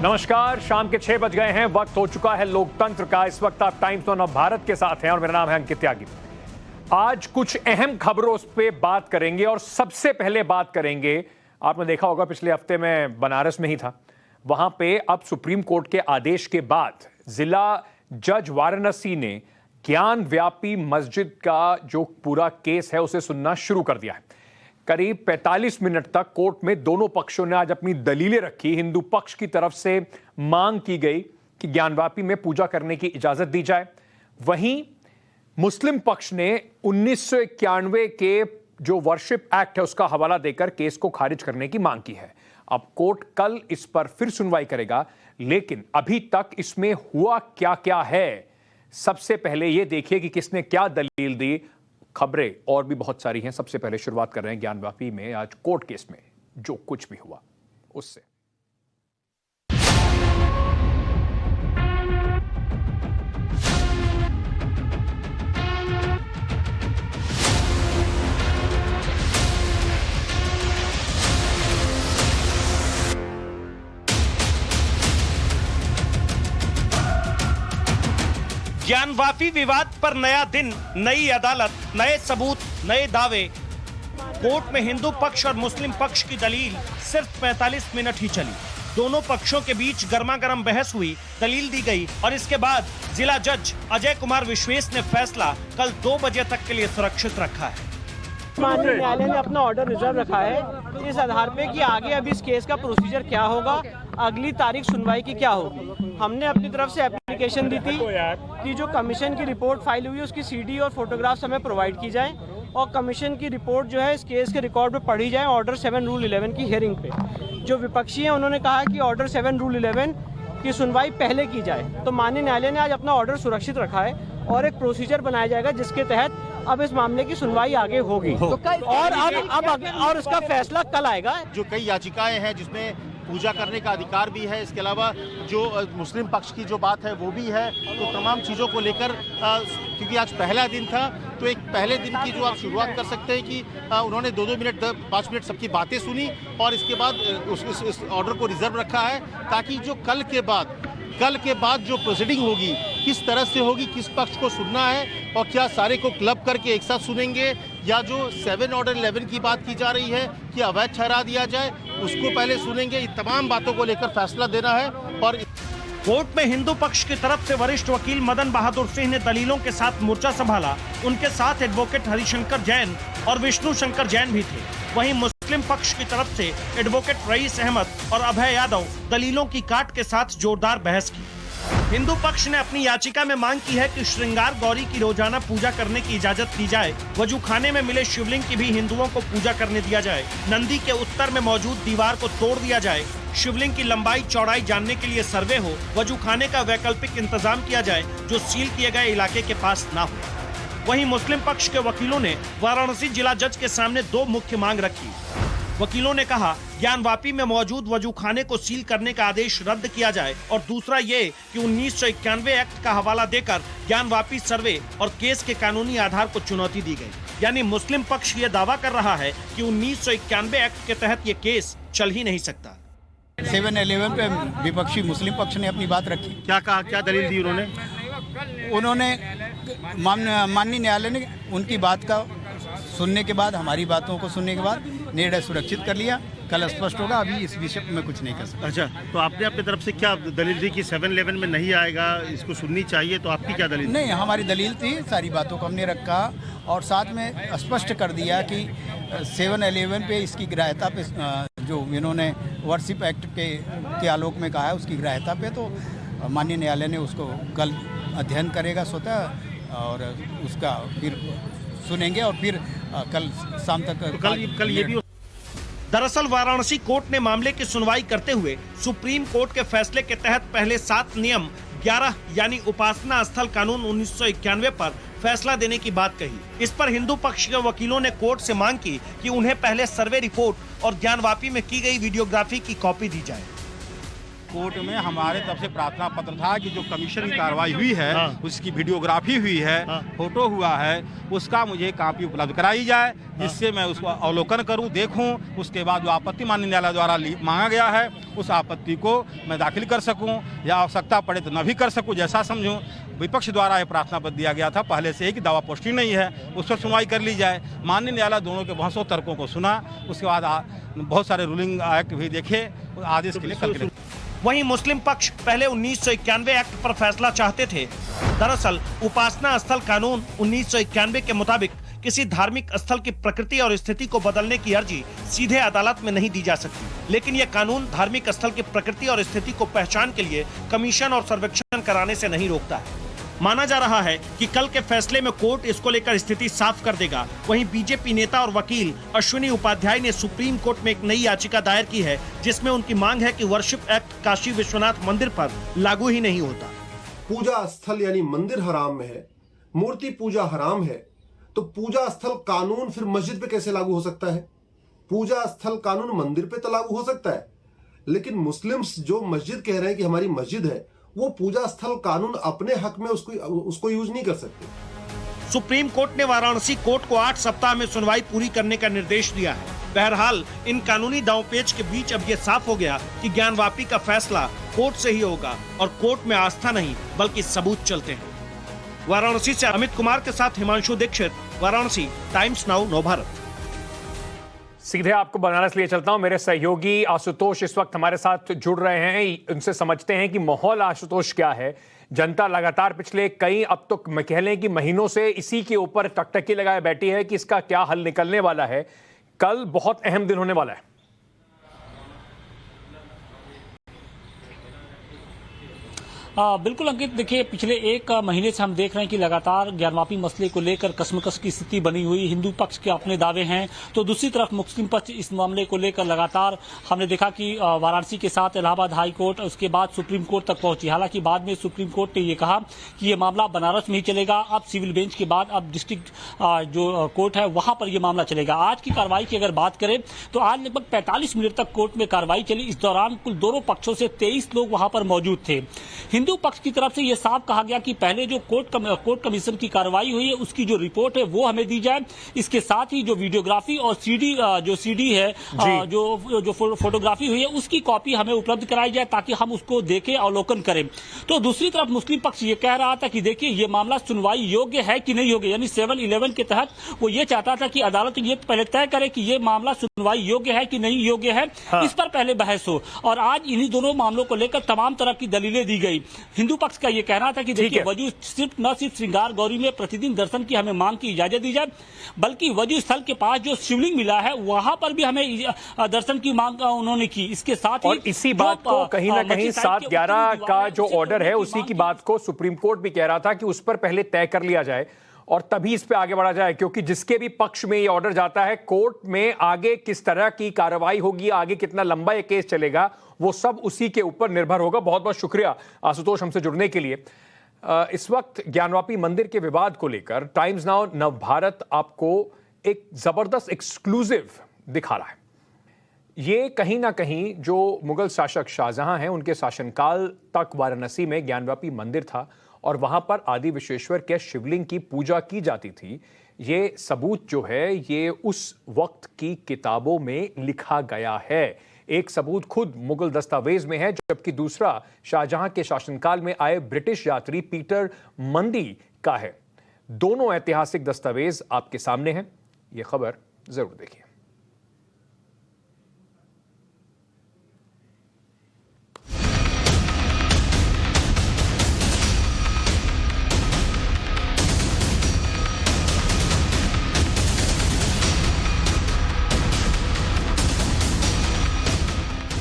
नमस्कार, शाम के 6 बज गए हैं। वक्त हो चुका है लोकतंत्र का। इस वक्त आप टाइम्स ऑन भारत के साथ हैं और मेरा नाम है अंकित त्यागी। आज कुछ अहम खबरों पे बात करेंगे और सबसे पहले बात करेंगे, आपने देखा होगा पिछले हफ्ते में बनारस में ही था, वहां पे अब सुप्रीम कोर्ट के आदेश के बाद जिला जज वाराणसी ने ज्ञान व्यापी मस्जिद का जो पूरा केस है उसे सुनना शुरू कर दिया है। करीब 45 मिनट तक कोर्ट में दोनों पक्षों ने आज अपनी दलीलें रखी। हिंदू पक्ष की तरफ से मांग की गई कि ज्ञानवापी में पूजा करने की इजाजत दी जाए। वहीं मुस्लिम पक्ष ने 1991 के जो वर्शिप एक्ट है उसका हवाला देकर केस को खारिज करने की मांग की है। अब कोर्ट कल इस पर फिर सुनवाई करेगा, लेकिन अभी तक इसमें हुआ क्या क्या है, सबसे पहले यह देखिए कि किसने क्या दलील दी। खबरें और भी बहुत सारी हैं। सबसे पहले शुरुआत कर रहे हैं ज्ञानवापी में आज कोर्ट केस में जो कुछ भी हुआ उससे। ज्ञानवापी विवाद पर नया दिन, नई अदालत, नए सबूत, नए दावे। कोर्ट में हिंदू पक्ष और मुस्लिम पक्ष की दलील सिर्फ 45 मिनट ही चली। दोनों पक्षों के बीच गर्मागर्म बहस हुई, दलील दी गई और इसके बाद जिला जज अजय कुमार विश्वेश ने फैसला कल 2 बजे तक के लिए सुरक्षित रखा है। माननीय न्यायालय ने अपना ऑर्डर रिजर्व रखा है इस आधार पे कि आगे अब इस केस का प्रोसीजर क्या होगा, अगली तारीख सुनवाई की क्या होगी। हमने अपनी तरफ से एप्लीकेशन दी थी कि जो कमीशन की रिपोर्ट फाइल हुई है उसकी सीडी और फोटोग्राफ्स हमें प्रोवाइड की जाए और कमीशन की रिपोर्ट जो है इस केस के रिकॉर्ड में पढ़ी जाए ऑर्डर 7 रूल 11 की हियरिंग पे। जो विपक्षी हैं उन्होंने कहा कि ऑर्डर 7 रूल 11 की सुनवाई पहले की जाए। तो माननीय न्यायालय ने आज अपना ऑर्डर सुरक्षित रखा है और एक प्रोसीजर बनाया जाएगा जिसके तहत अब इस मामले की सुनवाई आगे होगी और इसका फैसला कल आएगा। जो कई याचिकाएं हैं जिसमें पूजा करने का अधिकार भी है, इसके अलावा जो मुस्लिम पक्ष की जो बात है वो भी है, तो तमाम चीज़ों को लेकर क्योंकि आज पहला दिन था तो एक पहले दिन की जो आप शुरुआत कर सकते हैं कि उन्होंने 2-2 मिनट 5 मिनट सबकी बातें सुनी और इसके बाद उस ऑर्डर को रिजर्व रखा है ताकि जो कल के बाद जो प्रोसीडिंग होगी किस तरह से होगी, किस पक्ष को सुनना है और क्या सारे को क्लब करके एक साथ सुनेंगे या जो 7 ऑर्डर 11 की बात की जा रही है कि अवैध ठहरा दिया जाए उसको पहले सुनेंगे। इन तमाम बातों को लेकर फैसला देना है। और कोर्ट में हिंदू पक्ष की तरफ से वरिष्ठ वकील मदन बहादुर सिंह ने दलीलों के साथ मोर्चा संभाला। उनके साथ एडवोकेट हरिशंकर जैन और विष्णु शंकर जैन भी थे। वहीं मुस्लिम पक्ष की तरफ से एडवोकेट रईस अहमद और अभय यादव दलीलों की काट के साथ जोरदार बहस की। हिंदू पक्ष ने अपनी याचिका में मांग की है कि श्रृंगार गौरी की रोजाना पूजा करने की इजाजत दी जाए। वजूखाने में मिले शिवलिंग की भी हिंदुओं को पूजा करने दिया जाए। नंदी के उत्तर में मौजूद दीवार को तोड़ दिया जाए। शिवलिंग की लंबाई चौड़ाई जानने के लिए सर्वे हो। वजूखाने का वैकल्पिक इंतजाम किया जाए जो सील किए गए इलाके के पास न हो। वहीं मुस्लिम पक्ष के वकीलों ने वाराणसी जिला जज के सामने 2 मुख्य मांग रखी। वकीलों ने कहा ज्ञानवापी में मौजूद वजूखाने को सील करने का आदेश रद्द किया जाए और दूसरा ये कि 1991 एक्ट का हवाला देकर ज्ञानवापी सर्वे और केस के कानूनी आधार को चुनौती दी गई। यानी मुस्लिम पक्ष ये दावा कर रहा है कि 1991 एक्ट के तहत ये केस चल ही नहीं सकता। 7-11 पे विपक्षी मुस्लिम पक्ष ने अपनी बात रखी। क्या कहा, क्या दलील दी उन्होंने माननीय न्यायालय ने उनकी बात का सुनने के बाद, हमारी बातों को सुनने के बाद निर्णय सुरक्षित कर लिया। कल स्पष्ट होगा, अभी इस विषय में कुछ नहीं कर सकता। अच्छा, तो आपने अपनी तरफ से क्या दलील दी कि 7-11 में नहीं आएगा, इसको सुननी चाहिए, तो आपकी क्या दलील? नहीं, हमारी दलील थी, सारी बातों को हमने रखा और साथ में स्पष्ट कर दिया कि 7-11 पे इसकी ग्राह्यता पे जो इन्होंने वर्शिप एक्ट के आलोक में कहा है उसकी ग्राह्यता पे, तो माननीय न्यायालय ने उसको कल अध्ययन करेगा स्वतः और उसका फिर सुनेंगे और फिर कल शाम तक तो कल ये भी। दरअसल वाराणसी कोर्ट ने मामले की सुनवाई करते हुए सुप्रीम कोर्ट के फैसले के तहत पहले 7 नियम 11 यानी उपासना स्थल कानून 1991 पर फैसला देने की बात कही। इस पर हिंदू पक्ष के वकीलों ने कोर्ट से मांग की कि उन्हें पहले सर्वे रिपोर्ट और ज्ञानवापी में की गई वीडियोग्राफी की कॉपी दी जाए। कोर्ट में हमारे तरफ से प्रार्थना पत्र था कि जो कमीशन की कार्रवाई हुई है, उसकी वीडियोग्राफी हुई है, फोटो हुआ है, उसका मुझे कॉपी उपलब्ध कराई जाए, जिससे मैं उसको अवलोकन करूं, देखूं, उसके बाद जो आपत्ति माननीय न्यायालय द्वारा मांगा गया है उस आपत्ति को मैं दाखिल कर सकूं या आवश्यकता पड़े तो न भी कर सकूं, जैसा समझूं। विपक्ष द्वारा यह प्रार्थना पत्र दिया गया था पहले से ही कि दावा पोस्टिंग नहीं है, उस पर सुनवाई कर ली जाए। माननीय न्यायालय दोनों के बहसों तर्कों को सुना, उसके बाद बहुत सारे रूलिंग एक्ट भी देखे, आदेश के लिए कल। वहीं मुस्लिम पक्ष पहले 1991 एक्ट पर फैसला चाहते थे। दरअसल उपासना स्थल कानून 1991 के मुताबिक किसी धार्मिक स्थल की प्रकृति और स्थिति को बदलने की अर्जी सीधे अदालत में नहीं दी जा सकती, लेकिन यह कानून धार्मिक स्थल की प्रकृति और स्थिति को पहचान के लिए कमीशन और सर्वेक्षण कराने से नहीं रोकता है। माना जा रहा है कि कल के फैसले में कोर्ट इसको लेकर स्थिति साफ कर देगा। वहीं बीजेपी नेता और वकील अश्विनी उपाध्याय ने सुप्रीम कोर्ट में एक नई याचिका दायर की है, जिसमें उनकी मांग है कि वर्शिप एक्ट काशी विश्वनाथ मंदिर पर लागू ही नहीं होता। पूजा स्थल यानी मंदिर हराम है, मूर्ति पूजा हराम है, तो पूजा स्थल कानून फिर मस्जिद पे कैसे लागू हो सकता है? पूजा स्थल कानून मंदिर पे तो लागू हो सकता है, लेकिन मुस्लिम्स जो मस्जिद कह रहे हैं कि हमारी मस्जिद है, वो पूजा स्थल कानून अपने हक में उसको यूज नहीं कर सकते। सुप्रीम कोर्ट ने वाराणसी कोर्ट को 8 सप्ताह में सुनवाई पूरी करने का निर्देश दिया है। बहरहाल इन कानूनी दांवपेच के बीच अब ये साफ हो गया कि ज्ञानवापी का फैसला कोर्ट से ही होगा और कोर्ट में आस्था नहीं बल्कि सबूत चलते हैं। वाराणसी से अमित कुमार के साथ हिमांशु दीक्षित, वाराणसी, टाइम्स नाउ नवभारत। सीधे आपको बनारस लिए चलता हूं। मेरे सहयोगी आशुतोष इस वक्त हमारे साथ जुड़ रहे हैं, उनसे समझते हैं कि माहौल आशुतोष क्या है। जनता लगातार पिछले कई अब तो कह लें कि महीनों से इसी के ऊपर टकटकी लगाए बैठी है कि इसका क्या हल निकलने वाला है। कल बहुत अहम दिन होने वाला है। बिल्कुल अंकित, देखिए पिछले एक महीने से हम देख रहे हैं कि लगातार ज्ञानवापी मसले को लेकर कसमकस की स्थिति बनी हुई। हिंदू पक्ष के अपने दावे हैं तो दूसरी तरफ मुस्लिम पक्ष इस मामले को लेकर लगातार हमने देखा कि वाराणसी के साथ इलाहाबाद हाई कोर्ट, उसके बाद सुप्रीम कोर्ट तक पहुंची। हालांकि बाद में सुप्रीम कोर्ट ने यह कहा कि ये मामला बनारस में ही चलेगा। अब सिविल बेंच के बाद अब डिस्ट्रिक्ट जो कोर्ट है वहां पर यह मामला चलेगा। आज की कार्रवाई की अगर बात करें तो आज लगभग 45 मिनट तक कोर्ट में कार्रवाई चली। इस दौरान कुल दोनों पक्षों से 23 लोग वहां पर मौजूद थे। हिंदू पक्ष की तरफ से यह साफ कहा गया कि पहले जो कोर्ट कमीशन की कार्रवाई हुई है उसकी जो रिपोर्ट है वो हमें दी जाए। इसके साथ ही जो वीडियोग्राफी और सीडी है, जो फोटोग्राफी हुई है उसकी कॉपी हमें उपलब्ध कराई जाए ताकि हम उसको देखें, अवलोकन करें। तो दूसरी तरफ मुस्लिम पक्ष ये कह रहा था कि देखिए ये मामला सुनवाई योग्य है कि नहीं योग्य, यानी 711 के तहत वो ये चाहता था कि अदालत ये पहले तय करे कि ये मामला सुनवाई योग्य है कि नहीं योग्य है। इस पर पहले बहस हो। और आज इन्हीं दोनों मामलों को लेकर तमाम तरह की दलीलें दी गई। हिंदू पक्ष का यह कहना था कि देखिए वजू न सिर्फ श्रृंगार गौरी में प्रतिदिन दर्शन की हमें मांग की इजाजत दी जाए, बल्कि वजू स्थल के पास जो शिवलिंग मिला है वहां पर भी हमें दर्शन की मांग उन्होंने की। इसके साथ ही और इसी बात को कहीं ना कहीं 7/11 का जो ऑर्डर है उसी की बात को सुप्रीम कोर्ट भी कह रहा था कि उस पर पहले तय कर लिया जाए और तभी इस पे आगे बढ़ा जाए, क्योंकि जिसके भी पक्ष में ये ऑर्डर जाता है कोर्ट में आगे किस तरह की कार्रवाई होगी, आगे कितना लंबा ये केस चलेगा, वो सब उसी के ऊपर निर्भर होगा। बहुत बहुत शुक्रिया आशुतोष हमसे जुड़ने के लिए। इस वक्त ज्ञानवापी मंदिर के विवाद को लेकर टाइम्स नाउ नवभारत आपको एक जबरदस्त एक्सक्लूसिव दिखा रहा है। ये कहीं ना कहीं जो मुगल शासक शाहजहां हैं उनके शासनकाल तक वाराणसी में ज्ञानवापी मंदिर था और वहां पर आदि विश्वेश्वर के शिवलिंग की पूजा की जाती थी। ये सबूत जो है ये उस वक्त की किताबों में लिखा गया है। एक सबूत खुद मुगल दस्तावेज में है, जबकि दूसरा शाहजहां के शासनकाल में आए ब्रिटिश यात्री पीटर मंडी का है। दोनों ऐतिहासिक दस्तावेज आपके सामने हैं। यह खबर जरूर देखिए।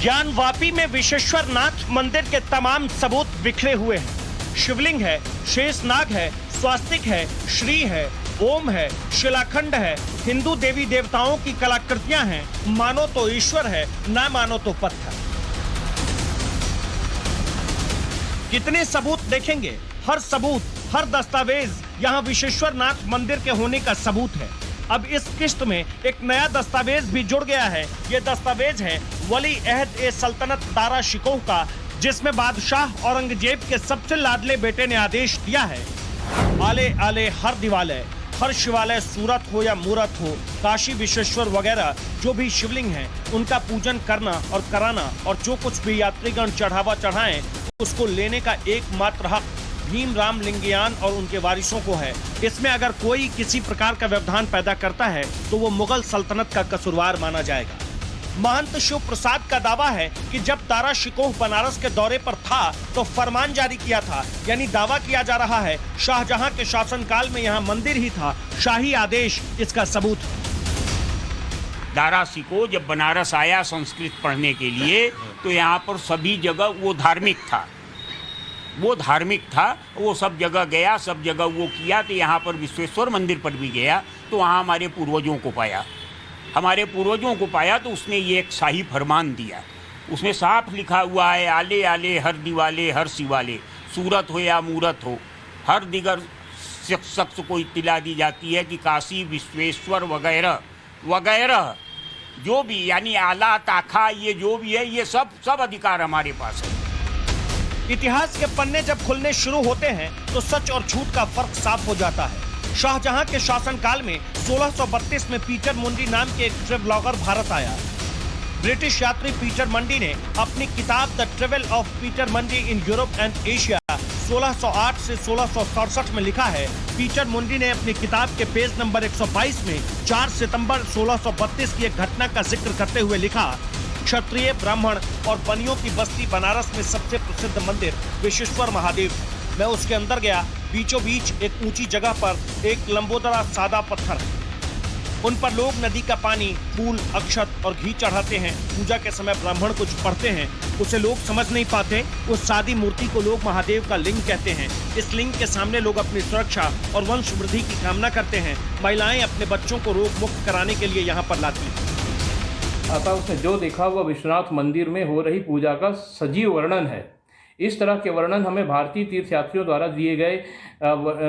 ज्ञानवापी में विश्वेश्वर नाथ मंदिर के तमाम सबूत बिखरे हुए हैं। शिवलिंग है, शेषनाग है, स्वास्तिक है, श्री है, ओम है, शिलाखंड है, हिंदू देवी देवताओं की कलाकृतियां हैं, मानो तो ईश्वर है, ना मानो तो पत्थर। कितने सबूत देखेंगे? हर सबूत, हर दस्तावेज यहाँ विश्वेश्वर नाथ मंदिर के होने का सबूत है। अब इस किस्त में एक नया दस्तावेज भी जुड़ गया है। ये दस्तावेज है वली अहद ए सल्तनत दारा शिकोह का जिसमें बादशाह औरंगजेब के सबसे लाडले बेटे ने आदेश दिया है, आले आले हर दिवालय, हर शिवालय, सूरत हो या मूरत हो, काशी विश्वेश्वर वगैरह जो भी शिवलिंग हैं उनका पूजन करना और कराना, और जो कुछ भी यात्रीगण चढ़ावा चढ़ाएं उसको लेने का एकमात्र हक भीम राव लिंगियान और उनके वारिसों को है। इसमें अगर कोई किसी प्रकार का व्यवधान पैदा करता है तो वो मुगल सल्तनत का कसूरवार माना जाएगा। महंत शिव प्रसाद का दावा है कि जब दारा शिकोह बनारस के दौरे पर था तो फरमान जारी किया था, यानी दावा किया जा रहा है शाहजहां के शासनकाल में यहाँ मंदिर ही था। शाही आदेश इसका सबूत है। दारा शिकोह जब बनारस आया संस्कृत पढ़ने के लिए तो यहाँ पर सभी जगह वो धार्मिक था, वो सब जगह गया, सब जगह वो किया। तो यहाँ पर विश्वेश्वर मंदिर पर भी गया तो वहाँ हमारे पूर्वजों को पाया तो उसने ये एक शाही फरमान दिया। उसमें साफ लिखा हुआ है, आले आले हर दिवाले हर शिवाले, सूरत हो या मूरत हो, हर दिगर शख्स को इत्तिला दी जाती है कि काशी विश्वेश्वर वगैरह वगैरह जो भी, यानी आला ताखा, ये जो भी है, ये सब अधिकार हमारे पास है। इतिहास के पन्ने जब खुलने शुरू होते हैं तो सच और झूठ का फर्क साफ हो जाता है। शाहजहां के शासनकाल में 1632 में पीटर मुंडी नाम के एक ट्रेवलॉगर भारत आया। ब्रिटिश यात्री पीटर मंडी ने अपनी किताब the travel of Peter Mandi in Europe and Asia 1608 से 1667 में लिखा है। पीटर मुंडी ने अपनी किताब के पेज नंबर 122 में 4 सितंबर 1632 की एक घटना का जिक्र करते हुए लिखा, क्षत्रिय, ब्राह्मण और बनियों की बस्ती बनारस में सबसे प्रसिद्ध मंदिर विश्वेश्वर महादेव। मैं उसके अंदर गया, बीचों बीच एक ऊंची जगह पर एक लंबोदरा सादा पत्थर है। उन पर लोग नदी का पानी, फूल, अक्षत और घी चढ़ाते हैं। पूजा के समय ब्राह्मण कुछ पढ़ते हैं, उसे लोग समझ नहीं पाते। उस सादी मूर्ति को लोग महादेव का लिंग कहते हैं। इस लिंग के सामने लोग अपनी सुरक्षा और वंश वृद्धि की कामना करते हैं। महिलाएं अपने बच्चों को रोग मुक्त कराने के लिए यहाँ पर लाती हैं। अतः उसने जो देखा वह विश्वनाथ मंदिर में हो रही पूजा का सजीव वर्णन है। इस तरह के वर्णन हमें भारतीय तीर्थयात्रियों द्वारा दिए गए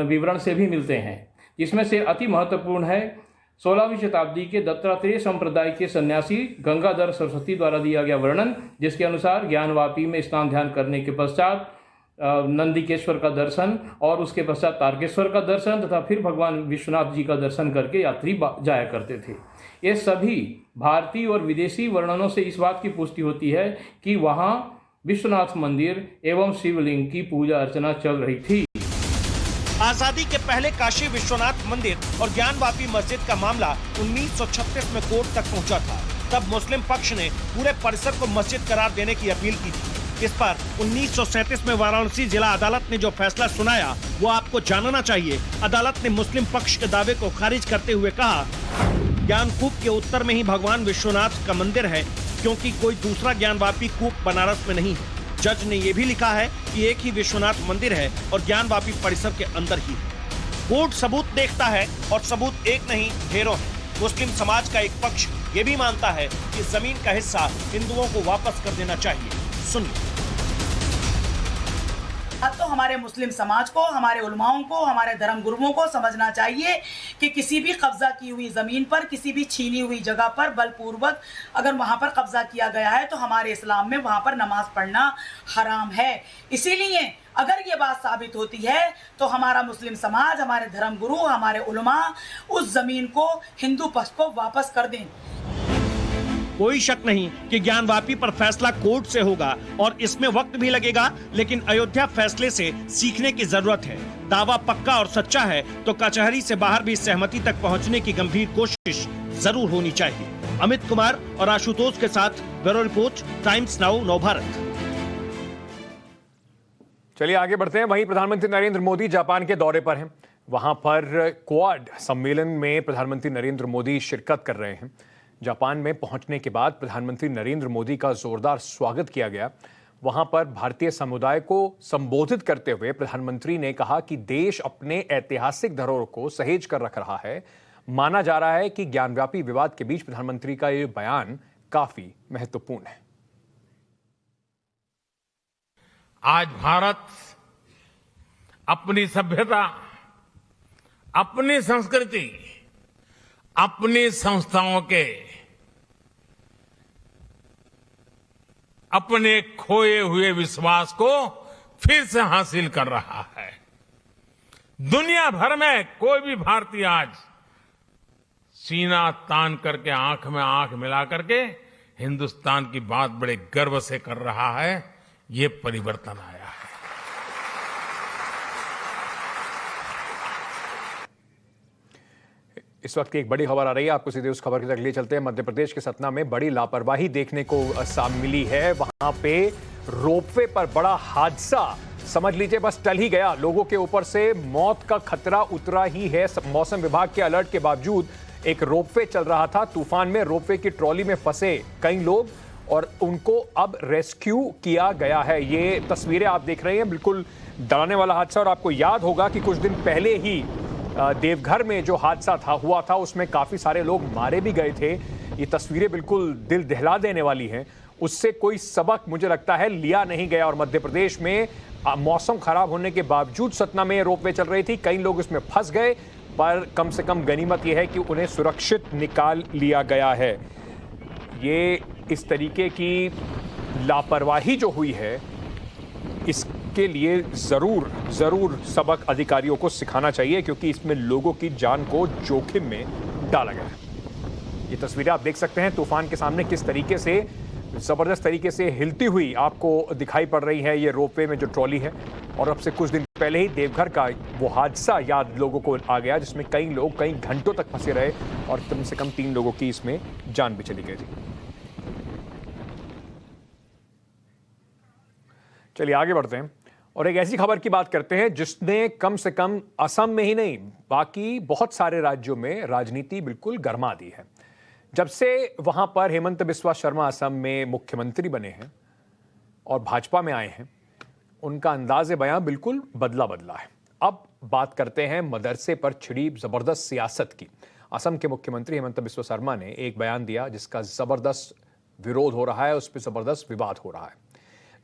विवरण से भी मिलते हैं, जिसमें से अति महत्वपूर्ण है 16वीं शताब्दी के दत्तात्रेय संप्रदाय के सन्यासी गंगाधर सरस्वती द्वारा दिया गया वर्णन, जिसके अनुसार ज्ञानवापी में स्नान ध्यान करने के पश्चात नंदिकेश्वर का दर्शन और उसके पश्चात तारकेश्वर का दर्शन तथा फिर भगवान विश्वनाथ जी का दर्शन करके यात्री जाया करते थे। ये सभी भारतीय और विदेशी वर्णनों से इस बात की पुष्टि होती है कि वहाँ विश्वनाथ मंदिर एवं शिवलिंग की पूजा अर्चना चल रही थी। आजादी के पहले काशी विश्वनाथ मंदिर और ज्ञानवापी मस्जिद का मामला 1936 में कोर्ट तक पहुंचा था। तब मुस्लिम पक्ष ने पूरे परिसर को मस्जिद करार देने की अपील की थी। इस पर 1937 में वाराणसी जिला अदालत ने जो फैसला सुनाया वो आपको जानना चाहिए। अदालत ने मुस्लिम पक्ष के दावे को खारिज करते हुए कहा, ज्ञानकूप के उत्तर में ही भगवान विश्वनाथ का मंदिर है, क्योंकि कोई दूसरा ज्ञानवापी कूप बनारस में नहीं है। जज ने यह भी लिखा है कि एक ही विश्वनाथ मंदिर है और ज्ञानवापी परिसर के अंदर ही है। कोर्ट सबूत देखता है और सबूत एक नहीं ढेरों है। मुस्लिम समाज का एक पक्ष ये भी मानता है कि जमीन का हिस्सा हिंदुओं को वापस कर देना चाहिए। सुनिए। अब तो हमारे मुस्लिम समाज को, हमारे उलमाओं को, हमारे धर्म गुरुओं को समझना चाहिए कि किसी भी कब्जा की हुई ज़मीन पर, किसी भी छीनी हुई जगह पर बलपूर्वक अगर वहाँ पर कब्जा किया गया है तो हमारे इस्लाम में वहाँ पर नमाज पढ़ना हराम है। इसीलिए अगर ये बात साबित होती है तो हमारा मुस्लिम समाज, हमारे धर्म गुरु, हमारे उलमा उस ज़मीन को हिंदू पक्ष को वापस कर दें। कोई शक नहीं कि ज्ञानवापी पर फैसला कोर्ट से होगा और इसमें वक्त भी लगेगा, लेकिन अयोध्या फैसले से सीखने की जरूरत है। दावा पक्का और सच्चा है तो कचहरी से बाहर भी सहमति तक पहुंचने की गंभीर कोशिश जरूर होनी चाहिए। अमित कुमार और आशुतोष के साथ bureau report, times now, Navbharat. चलिए आगे बढ़ते हैं। वहीं प्रधानमंत्री नरेंद्र मोदी जापान के दौरे पर हैं। वहां पर क्वाड सम्मेलन में प्रधानमंत्री नरेंद्र मोदी शिरकत कर रहे हैं। जापान में पहुंचने के बाद प्रधानमंत्री नरेंद्र मोदी का जोरदार स्वागत किया गया। वहां पर भारतीय समुदाय को संबोधित करते हुए प्रधानमंत्री ने कहा कि देश अपने ऐतिहासिक धरोहर को सहेज कर रख रहा है। माना जा रहा है कि ज्ञानव्यापी विवाद के बीच प्रधानमंत्री का यह बयान काफी महत्वपूर्ण है। आज भारत अपनी सभ्यता, अपनी संस्कृति, अपनी संस्थाओं के अपने खोए हुए विश्वास को फिर से हासिल कर रहा है। दुनिया भर में कोई भी भारतीय आज सीना तान करके आंख में आंख मिला करके हिंदुस्तान की बात बड़े गर्व से कर रहा है। ये परिवर्तन आया है। इस वक्त की एक बड़ी खबर आ रही है, आपको सीधे उस खबर की तरफ ले चलते हैं। मध्य प्रदेश के सतना में बड़ी लापरवाही देखने को सामने मिली है। वहां पे रोपवे पर बड़ा हादसा, समझ लीजिए बस टल ही गया। लोगों के ऊपर से मौत का खतरा उतरा ही है। मौसम विभाग के अलर्ट के बावजूद एक रोपवे चल रहा था। तूफान में रोपवे की ट्रॉली में फंसे कई लोग और उनको अब रेस्क्यू किया गया है। ये तस्वीरें आप देख रहे हैं, बिल्कुल डराने वाला हादसा। और आपको याद होगा कि कुछ दिन पहले ही देवघर में जो हादसा हुआ था उसमें काफी सारे लोग मारे भी गए थे। ये तस्वीरें बिल्कुल दिल दहला देने वाली हैं। उससे कोई सबक मुझे लगता है लिया नहीं गया। और मध्य प्रदेश में मौसम खराब होने के बावजूद सतना में रोपवे चल रही थी, कई लोग इसमें फंस गए, पर कम से कम गनीमत यह है कि उन्हें सुरक्षित निकाल लिया गया है। ये इस तरीके की लापरवाही जो हुई है, इसके लिए जरूर सबक अधिकारियों को सिखाना चाहिए, क्योंकि इसमें लोगों की जान को जोखिम में डाला गया है। ये तस्वीरें आप देख सकते हैं तूफान के सामने किस तरीके से जबरदस्त तरीके से हिलती हुई आपको दिखाई पड़ रही है ये रोपवे में जो ट्रॉली है। और अब से कुछ दिन पहले ही देवघर का वो हादसा याद लोगों को आ गया, जिसमें कई लोग कई घंटों तक फंसे रहे और कम से कम 3 लोगों की इसमें जान भी चली गई थी। चलिए आगे बढ़ते हैं और एक ऐसी खबर की बात करते हैं जिसने कम से कम असम में ही नहीं बाकी बहुत सारे राज्यों में राजनीति बिल्कुल गरमा दी है। जब से वहां पर हेमंत बिस्वा शर्मा असम में मुख्यमंत्री बने हैं और भाजपा में आए हैं, उनका अंदाज़े बयां बिल्कुल बदला है। अब बात करते हैं मदरसे पर छिड़ी जबरदस्त सियासत की। असम के मुख्यमंत्री हेमंत बिस्वा शर्मा ने एक बयान दिया जिसका जबरदस्त विरोध हो रहा है, उस पर जबरदस्त विवाद हो रहा है।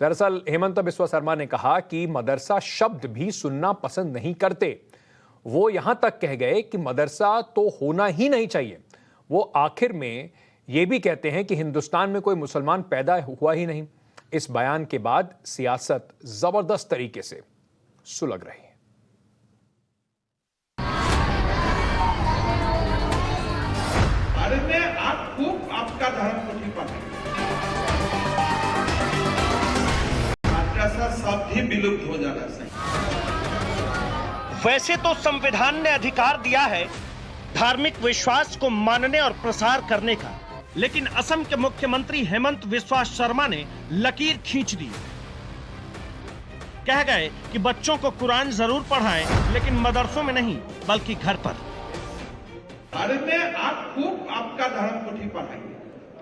दरअसल हेमंत बिस्वा शर्मा ने कहा कि मदरसा शब्द भी सुनना पसंद नहीं करते। वो यहां तक कह गए कि मदरसा तो होना ही नहीं चाहिए। वो आखिर में ये भी कहते हैं कि हिंदुस्तान में कोई मुसलमान पैदा हुआ ही नहीं। इस बयान के बाद सियासत जबरदस्त तरीके से सुलग रही है। भारत में आप खूब आपका धर्म को ठीक पाते, मदरसा शब्द ही विलुप्त हो जाना चाहिए। वैसे तो संविधान ने अधिकार दिया है धार्मिक विश्वास को मानने और प्रसार करने का, लेकिन असम के मुख्यमंत्री हेमंत बिस्वा शर्मा ने लकीर खींच दी। कह गए कि बच्चों को कुरान जरूर पढ़ाएं, लेकिन मदरसों में नहीं बल्कि घर पर। भारत में आप खूब आपका धर्म को ठीक पढ़ाएंगे,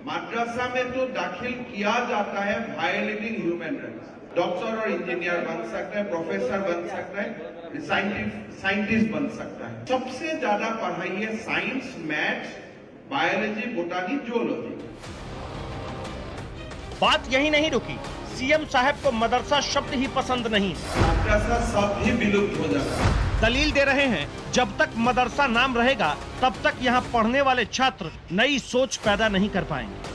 मदरसा में तो दाखिल किया जाता है वायलेटिंग ह्यूमन राइट्स। डॉक्टर और इंजीनियर बन सकता है, प्रोफेसर बन सकता है, साइंटिस्ट बन सकता है। सबसे ज्यादा पढ़ाई है science, maths, biology, botany, zoology. बात यही नहीं रुकी, सीएम साहब को मदरसा शब्द ही पसंद नहीं। मदरसा शब्द ही विलुप्त हो जाता है। दलील दे रहे हैं जब तक मदरसा नाम रहेगा तब तक यहाँ पढ़ने वाले छात्र नई सोच पैदा नहीं कर पाएंगे।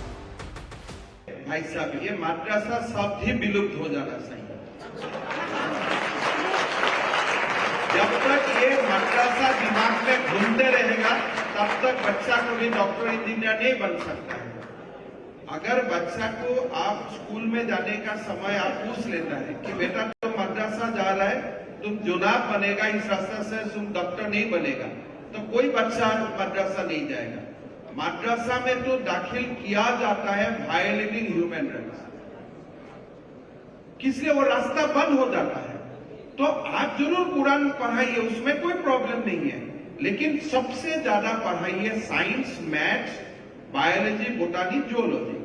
भाई साहब, ये मदरसा शब्द ही विलुप्त हो जाना चाहिए। जब तक ये मदरसा दिमाग में घूमते रहेगा तब तक बच्चा को भी डॉक्टर इंजीनियर नहीं बन सकता है। अगर बच्चा को आप स्कूल में जाने का समय आप पूछ लेता है कि बेटा तुम मदरसा जा रहा है, तुम जुनाब बनेगा, इस रास्ते से तुम डॉक्टर नहीं बनेगा, तो कोई बच्चा मदरसा नहीं जाएगा। मदरसा में तो दाखिल किया जाता है वायलेटिंग ह्यूमन राइट्स, किसलिए वो रास्ता बंद हो जाता है। तो आप जरूर कुरान पढ़ाइए, उसमें कोई प्रॉब्लम नहीं है, लेकिन सबसे ज्यादा पढ़ाइए science, maths, biology, botany, zoology.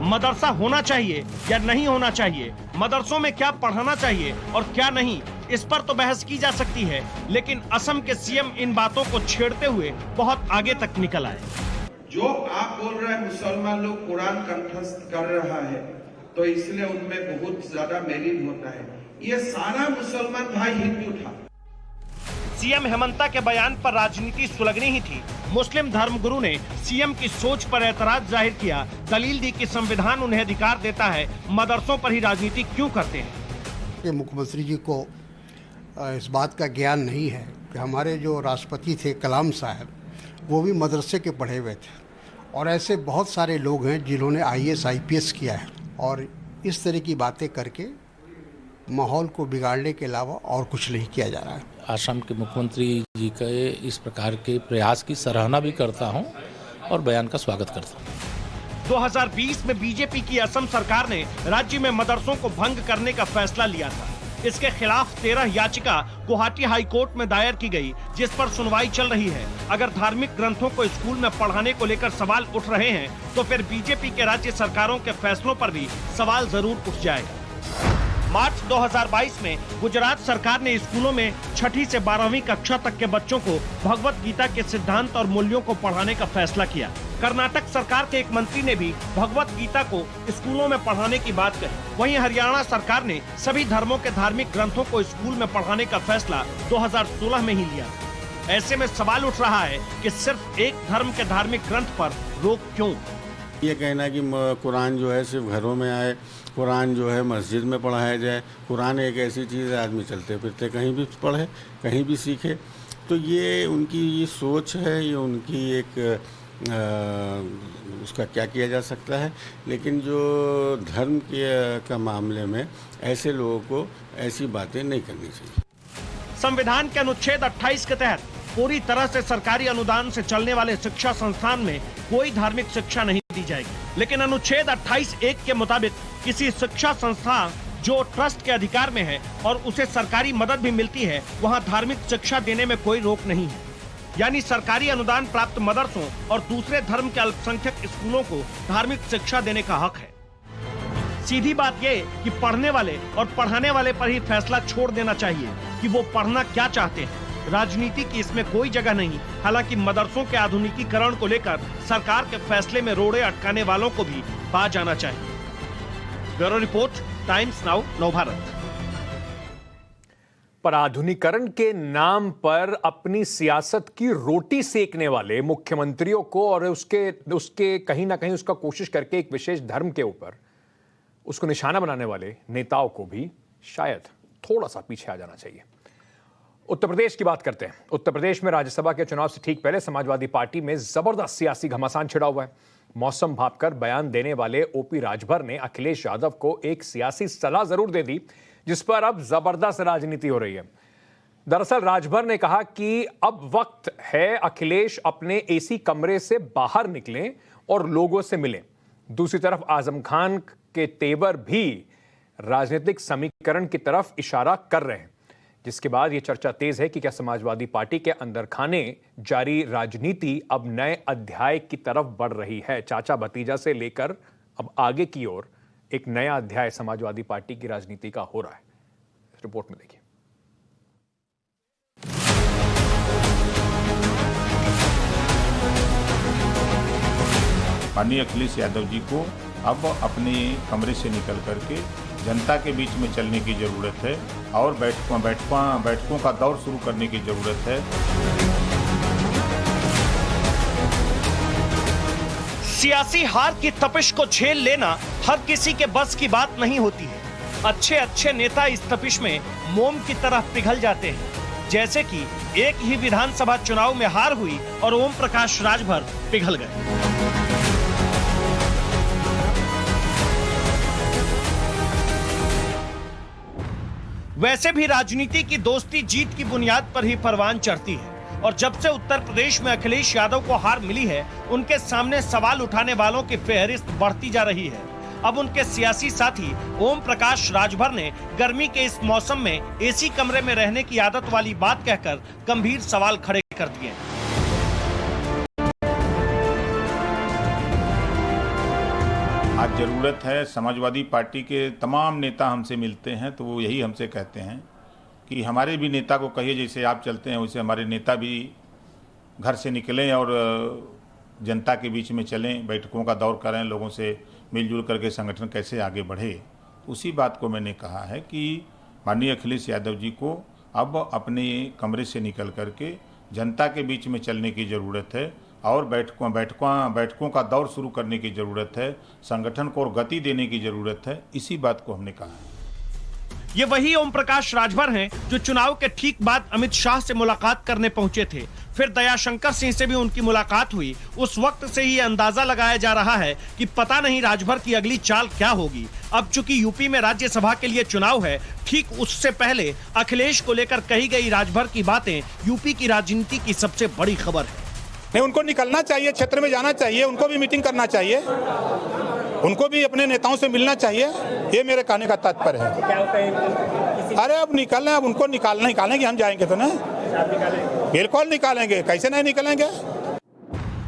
मदरसा होना चाहिए या नहीं होना चाहिए, मदरसों में क्या पढ़ाना चाहिए और क्या नहीं, इस पर तो बहस की जा सकती है, लेकिन असम के सीएम इन बातों को छेड़ते हुए बहुत आगे तक निकल आए। जो आप बोल रहे हैं मुसलमान लोग कुरान कंठस्थ कर रहा है तो इसलिए उनमें बहुत ज्यादा मेरिट होता है, ये सारा मुसलमान भाई हिंदू था। सीएम हेमंता के बयान पर राजनीति सुलगनी ही थी। मुस्लिम धर्मगुरु ने सीएम की सोच पर एतराज जाहिर किया, दलील दी कि संविधान उन्हें अधिकार देता है, मदरसों पर ही राजनीति क्यों करते हैं। मुख्यमंत्री जी को इस बात का ज्ञान नहीं है कि हमारे जो राष्ट्रपति थे कलाम साहब, वो भी मदरसे के पढ़े हुए थे और ऐसे बहुत सारे लोग हैं जिन्होंने IAS IPS किया है और इस तरह की बातें करके माहौल को बिगाड़ने के अलावा और कुछ नहीं किया जा रहा है। आसाम के मुख्यमंत्री जी के इस प्रकार के प्रयास की सराहना भी करता हूं और बयान का स्वागत करता हूं। 2020 में बीजेपी की असम सरकार ने राज्य में मदरसों को भंग करने का फैसला लिया था। इसके खिलाफ 13 याचिका गुवाहाटी हाई कोर्ट में दायर की गई, जिस पर सुनवाई चल रही है। अगर धार्मिक ग्रंथों को स्कूल में पढ़ाने को लेकर सवाल उठ रहे हैं, तो फिर बीजेपी के राज्य सरकारों के फैसलों पर भी सवाल जरूर उठ जाएगा। मार्च 2022 में गुजरात सरकार ने स्कूलों में 6ठी से 12वीं कक्षा तक के बच्चों को भगवत गीता के सिद्धांत और मूल्यों को पढ़ाने का फैसला किया। कर्नाटक सरकार के एक मंत्री ने भी भगवत गीता को स्कूलों में पढ़ाने की बात कही। वहीं हरियाणा सरकार ने सभी धर्मों के धार्मिक ग्रंथों को स्कूल में पढ़ाने का फैसला 2016 में ही लिया। ऐसे में सवाल उठ रहा है कि सिर्फ एक धर्म के धार्मिक ग्रंथ पर रोक क्यों? ये कहना कि कुरान जो है सिर्फ घरों में आए, कुरान जो है मस्जिद में पढ़ाया जाए। कुरान एक ऐसी चीज़ है, आदमी चलते फिरते कहीं भी पढ़े, कहीं भी सीखे। तो ये उनकी ये सोच है, ये उनकी एक उसका क्या किया जा सकता है। लेकिन जो धर्म का मामले में ऐसे लोगों को ऐसी बातें नहीं करनी चाहिए। संविधान के अनुच्छेद 28 के तहत पूरी तरह से सरकारी अनुदान से चलने वाले शिक्षा संस्थान में कोई धार्मिक शिक्षा नहीं दी जाएगी। लेकिन अनुच्छेद 28(1) के मुताबिक किसी शिक्षा संस्थान जो ट्रस्ट के अधिकार में है और उसे सरकारी मदद भी मिलती है, वहां धार्मिक शिक्षा देने में कोई रोक नहीं है। यानी सरकारी अनुदान प्राप्त मदरसों और दूसरे धर्म के अल्पसंख्यक स्कूलों को धार्मिक शिक्षा देने का हक है। सीधी बात ये कि पढ़ने वाले और पढ़ाने वाले पर ही फैसला छोड़ देना चाहिए कि वो पढ़ना क्या चाहते हैं। राजनीति की इसमें कोई जगह नहीं। हालांकि मदरसों के आधुनिकीकरण को लेकर सरकार के फैसले में रोड़े अटकाने वालों को भी बाज आना चाहिए। Bureau report, times now, Navbharat. पर आधुनिकीकरण के नाम पर अपनी सियासत की रोटी सेकने वाले मुख्यमंत्रियों को और उसके कहीं ना कहीं उसका कोशिश करके एक विशेष धर्म के ऊपर उसको निशाना बनाने वाले नेताओं को भी शायद थोड़ा सा पीछे आ जाना चाहिए। उत्तर प्रदेश की बात करते हैं। उत्तर प्रदेश में राज्यसभा के चुनाव से ठीक पहले समाजवादी पार्टी में जबरदस्त सियासी घमासान छिड़ा हुआ है। मौसम भांपकर बयान देने वाले ओपी राजभर ने अखिलेश यादव को एक सियासी सलाह जरूर दे दी, जिस पर अब जबरदस्त राजनीति हो रही है। दरअसल राजभर ने कहा कि अब वक्त है अखिलेश अपने एसी कमरे से बाहर निकलें और लोगों से मिलें। दूसरी तरफ आजम खान के तेवर भी राजनीतिक समीकरण की तरफ इशारा कर रहे हैं, जिसके बाद यह चर्चा तेज है कि क्या समाजवादी पार्टी के अंदर खाने जारी राजनीति अब नए अध्याय की तरफ बढ़ रही है। चाचा भतीजा से लेकर अब आगे की ओर एक नया अध्याय समाजवादी पार्टी की राजनीति का हो रहा है। इस रिपोर्ट में देखिए। माननीय अखिलेश यादव जी को अब अपने कमरे से निकल करके जनता के बीच में चलने की जरूरत है और बैठकों का दौर शुरू करने की जरूरत है। सियासी हार की तपिश को झेल लेना हर किसी के बस की बात नहीं होती है। अच्छे नेता इस तपिश में मोम की तरह पिघल जाते हैं, जैसे कि एक ही विधानसभा चुनाव में हार हुई और ओम प्रकाश राजभर पिघल गए। वैसे भी राजनीति की दोस्ती जीत की बुनियाद पर ही परवान चढ़ती है और जब से उत्तर प्रदेश में अखिलेश यादव को हार मिली है, उनके सामने सवाल उठाने वालों की फेहरिस्त बढ़ती जा रही है। अब उनके सियासी साथी ओम प्रकाश राजभर ने गर्मी के इस मौसम में एसी कमरे में रहने की आदत वाली बात कहकर गंभीर सवाल खड़े कर दिए। आज जरूरत है, समाजवादी पार्टी के तमाम नेता हमसे मिलते हैं तो वो यही हमसे कहते हैं कि हमारे भी नेता को कहिए जैसे आप चलते हैं वैसे हमारे नेता भी घर से निकलें और जनता के बीच में चलें, बैठकों का दौर करें, लोगों से मिलजुल करके संगठन कैसे आगे बढ़े। उसी बात को मैंने कहा है कि माननीय अखिलेश यादव जी को अब अपने कमरे से निकल करके जनता के बीच में चलने की ज़रूरत है और बैठकों का दौर शुरू करने की ज़रूरत है, संगठन को और गति देने की ज़रूरत है। इसी बात को हमने कहा है। ये वही ओम प्रकाश राजभर हैं जो चुनाव के ठीक बाद अमित शाह से मुलाकात करने पहुंचे थे। फिर दयाशंकर सिंह से भी उनकी मुलाकात हुई। उस वक्त से ही अंदाजा लगाया जा रहा है कि पता नहीं राजभर की अगली चाल क्या होगी। अब चूंकि यूपी में राज्यसभा के लिए चुनाव है, ठीक उससे पहले अखिलेश को लेकर कही गई राजभर की बातें यूपी की राजनीति की सबसे बड़ी खबर है। नहीं, उनको निकलना चाहिए, क्षेत्र में जाना चाहिए, उनको भी मीटिंग करना चाहिए, उनको भी अपने नेताओं से मिलना चाहिए। ये मेरे कहने का तात्पर्य है। अरे अब निकलना, अब उनको निकालने की हम जाएंगे तो ना, बिल्कुल निकालेंगे, कैसे नहीं निकलेंगे।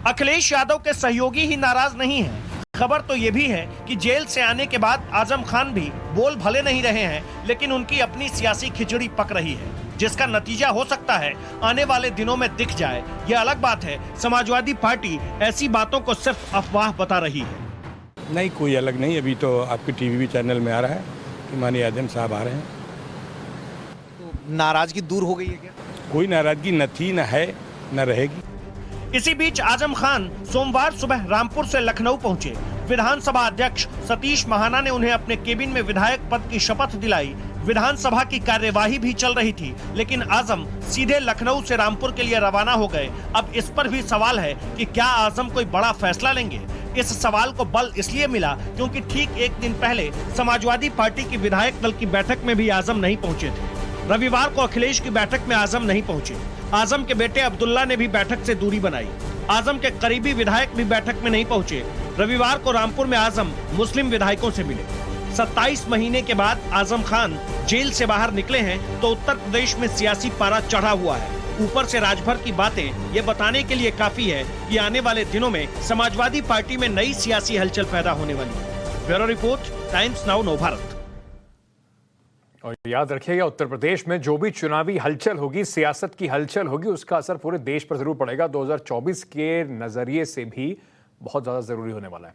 अखिलेश यादव के सहयोगी ही नाराज नहीं हैं। खबर तो ये भी है कि जेल से आने के बाद आजम खान भी बोल भले नहीं रहे हैं, लेकिन उनकी अपनी सियासी खिचड़ी पक रही है, जिसका नतीजा हो सकता है आने वाले दिनों में दिख जाए। यह अलग बात है, समाजवादी पार्टी ऐसी बातों को सिर्फ अफवाह बता रही है। नहीं, कोई अलग नहीं। अभी तो आपके टीवी चैनल में आ रहा है कि माननीय आजम साहब आ रहे हैं। तो नाराजगी दूर हो गई है क्या? कोई नाराजगी न थी, न है, न रहेगी। इसी बीच आजम खान सोमवार सुबह रामपुर से लखनऊ पहुंचे। विधानसभा अध्यक्ष सतीश महाना ने उन्हें अपने केबिन में विधायक पद की शपथ दिलाई। विधानसभा की कार्यवाही भी चल रही थी, लेकिन आजम सीधे लखनऊ से रामपुर के लिए रवाना हो गए। अब इस पर भी सवाल है कि क्या आजम कोई बड़ा फैसला लेंगे। इस सवाल को बल इसलिए मिला क्योंकि ठीक एक दिन पहले समाजवादी पार्टी की विधायक दल की बैठक में भी आजम नहीं पहुंचे थे। रविवार को अखिलेश की बैठक में आजम नहीं पहुंचे। आजम के बेटे अब्दुल्ला ने भी बैठक से दूरी बनाई। आजम के करीबी विधायक भी बैठक में नहीं पहुंचे। रविवार को रामपुर में आजम मुस्लिम विधायकों से मिले। 27 महीने के बाद आजम खान जेल से बाहर निकले हैं तो उत्तर प्रदेश में सियासी पारा चढ़ा हुआ है। ऊपर से राजभर की बातें ये बताने के लिए काफी है कि आने वाले दिनों में समाजवादी पार्टी में नई सियासी हलचल पैदा होने वाली है। ब्यूरो रिपोर्ट, टाइम्स नाउ नव भारत। और याद रखिएगा, उत्तर प्रदेश में जो भी चुनावी हलचल होगी, सियासत की हलचल होगी, उसका असर पूरे देश पर जरूर पड़ेगा। 2024 के नजरिए से भी बहुत ज्यादा जरूरी होने वाला है।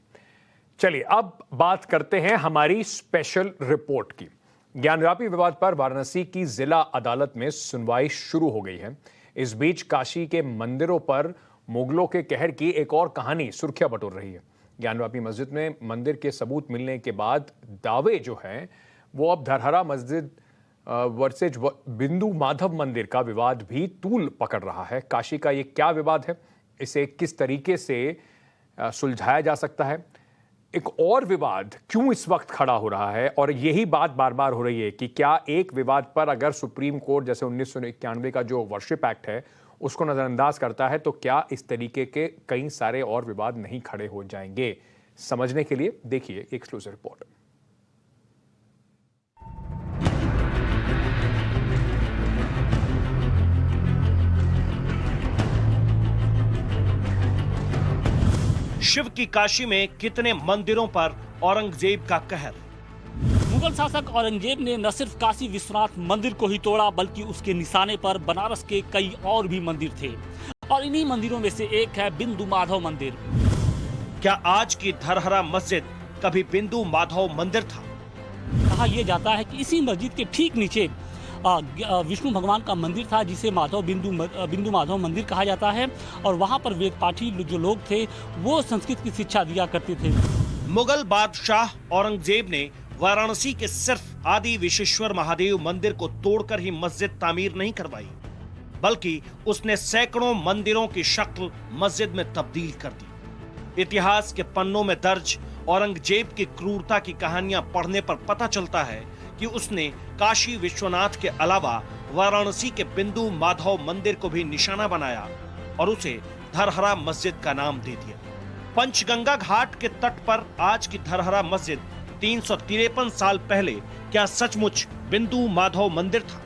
चलिए अब बात करते हैं हमारी स्पेशल रिपोर्ट की। ज्ञानव्यापी विवाद पर वाराणसी की जिला अदालत में सुनवाई शुरू हो गई है। इस बीच काशी के मंदिरों पर मुगलों के कहर की एक और कहानी सुर्खियां बटोर रही है। ज्ञानव्यापी मस्जिद में मंदिर के सबूत मिलने के बाद दावे जो हैं वो अब धरहरा मस्जिद वर्सेज बिंदु माधव मंदिर का विवाद भी तूल पकड़ रहा है। काशी का ये क्या विवाद है, इसे किस तरीके से सुलझाया जा सकता है, एक और विवाद क्यों इस वक्त खड़ा हो रहा है, और यही बात बार बार हो रही है कि क्या एक विवाद पर अगर सुप्रीम कोर्ट जैसे 1991 का जो वर्शिप एक्ट है उसको नजरअंदाज करता है तो क्या इस तरीके के कई सारे और विवाद नहीं खड़े हो जाएंगे। समझने के लिए देखिए एक एक्सक्लूसिव रिपोर्ट। शिव की काशी में कितने मंदिरों पर औरंगजेब का कहर। मुगल शासक औरंगजेब ने न सिर्फ काशी विश्वनाथ मंदिर को ही तोड़ा बल्कि उसके निशाने पर बनारस के कई और भी मंदिर थे, और इन्हीं मंदिरों में से एक है बिंदु माधव मंदिर। क्या आज की धरहरा मस्जिद कभी बिंदु माधव मंदिर था? कहा यह जाता है कि इसी मस्जिद के ठीक नीचे विष्णु भगवान का मंदिर था जिसे बिंदु माधव मंदिर कहा जाता है, और वहां पर वेद पाठी जो लोग थे वो संस्कृत की शिक्षा दिया करते थे। मुगल बादशाह औरंगजेब ने वाराणसी के सिर्फ आदि विश्वेश्वर महादेव मंदिर को तोड़कर ही मस्जिद तामीर नहीं करवाई, बल्कि उसने सैकड़ों मंदिरों की शक्ल मस्जिद में तब्दील कर दी। इतिहास के पन्नों में दर्ज औरंगजेब की क्रूरता की कहानियां पढ़ने पर पता चलता है कि उसने काशी विश्वनाथ के अलावा वाराणसी के बिंदु माधव मंदिर को भी निशाना बनाया और उसे धरहरा मस्जिद का नाम दे दिया। पंचगंगा घाट के तट पर आज की धरहरा मस्जिद 353 साल पहले क्या सचमुच बिंदु माधव मंदिर था?